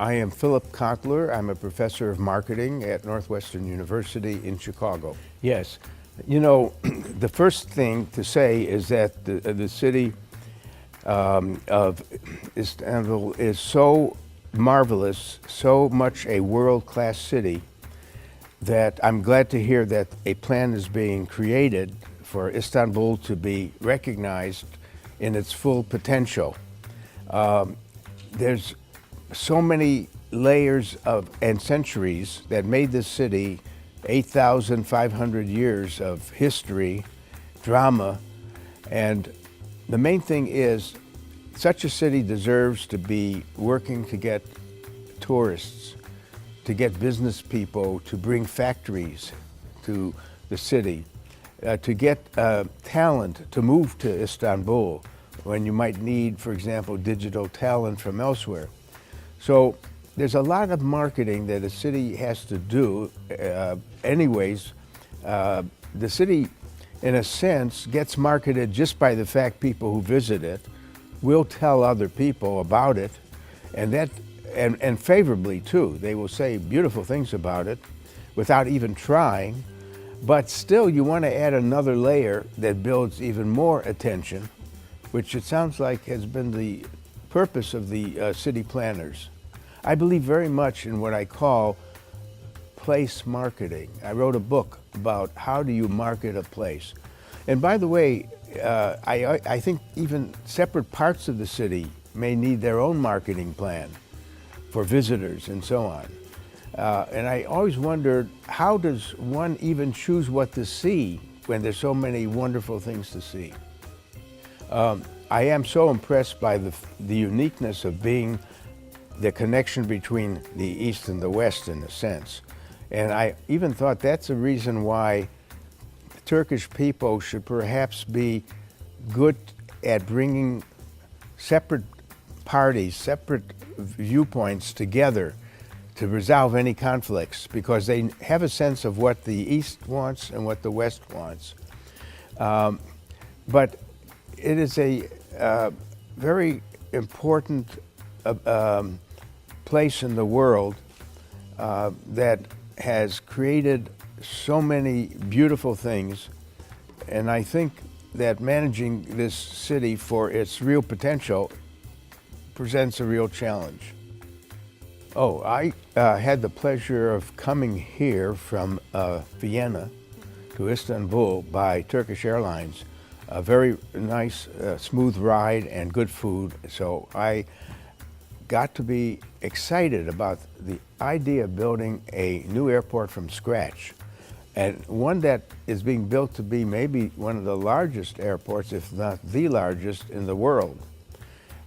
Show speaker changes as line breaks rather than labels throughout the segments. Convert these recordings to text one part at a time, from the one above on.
I am Philip Kotler. I'm a professor of marketing at Northwestern University in Chicago. Yes, you know, the first thing to say is that the city of Istanbul is so marvelous, so much a world-class city, that I'm glad to hear that a plan is being created for Istanbul to be recognized in its full potential. There's so many layers of and centuries that made this city 8,500 years of history, drama, and the main thing is such a city deserves to be working to get tourists, to get business people, to bring factories to the city, to get talent to move to Istanbul when you might need, for example, digital talent from elsewhere. So there's a lot of marketing that a city has to do. Anyways, the city, in a sense, gets marketed just by the fact people who visit it will tell other people about it, and favorably too. They will say beautiful things about it without even trying, but still you want to add another layer that builds even more attention, which it sounds like has been the purpose of the city planners. I believe very much in what I call place marketing. I wrote a book about how do you market a place. And by the way, I think even separate parts of the city may need their own marketing plan for visitors and so on. And I always wondered, how does one even choose what to see when there's so many wonderful things to see? I am so impressed by the uniqueness of being the connection between the East and the West in a sense. And I even thought that's a reason why Turkish people should perhaps be good at bringing separate parties, separate viewpoints together to resolve any conflicts, because they have a sense of what the East wants and what the West wants. But it is a very important place in the world that has created so many beautiful things, and I think that managing this city for its real potential presents a real challenge. Oh, I had the pleasure of coming here from Vienna to Istanbul by Turkish Airlines. A very nice, smooth ride and good food. So I got to be excited about the idea of building a new airport from scratch, and one that is being built to be maybe one of the largest airports, if not the largest in the world.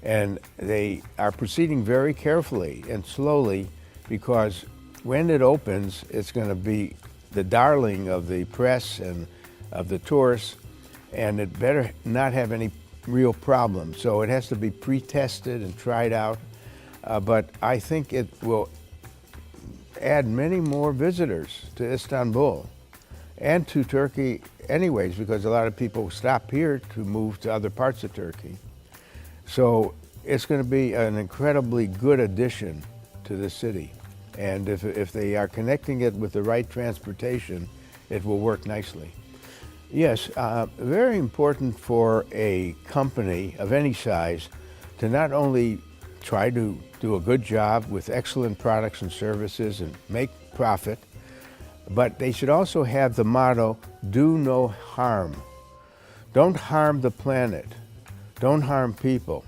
And they are proceeding very carefully and slowly, because when it opens, it's going to be the darling of the press and of the tourists, and it better not have any real problems. So it has to be pre-tested and tried out, but I think it will add many more visitors to Istanbul and to Turkey anyways, because a lot of people stop here to move to other parts of Turkey. So it's going to be an incredibly good addition to the city. And if they are connecting it with the right transportation, it will work nicely. Yes, very important for a company of any size to not only try to do a good job with excellent products and services and make profit, but they should also have the motto, do no harm. Don't harm the planet. Don't harm people.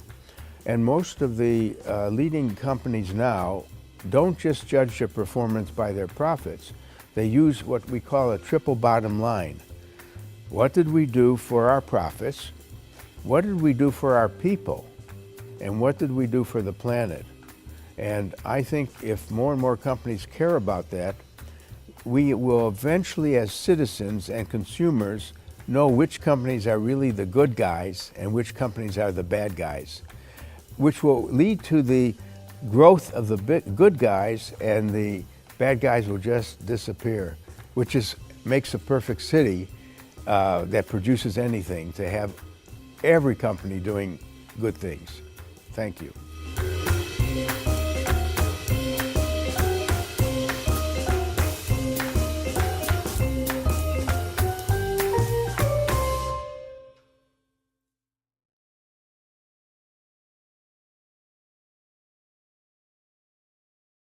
And most of the leading companies now don't just judge their performance by their profits. They use what we call a triple bottom line. What did we do for our profits? What did we do for our people? And what did we do for the planet? And I think if more and more companies care about that, we will eventually, as citizens and consumers, know which companies are really the good guys and which companies are the bad guys, which will lead to the growth of the good guys, and the bad guys will just disappear, which makes a perfect city that produces anything, to have every company doing good things. Thank you.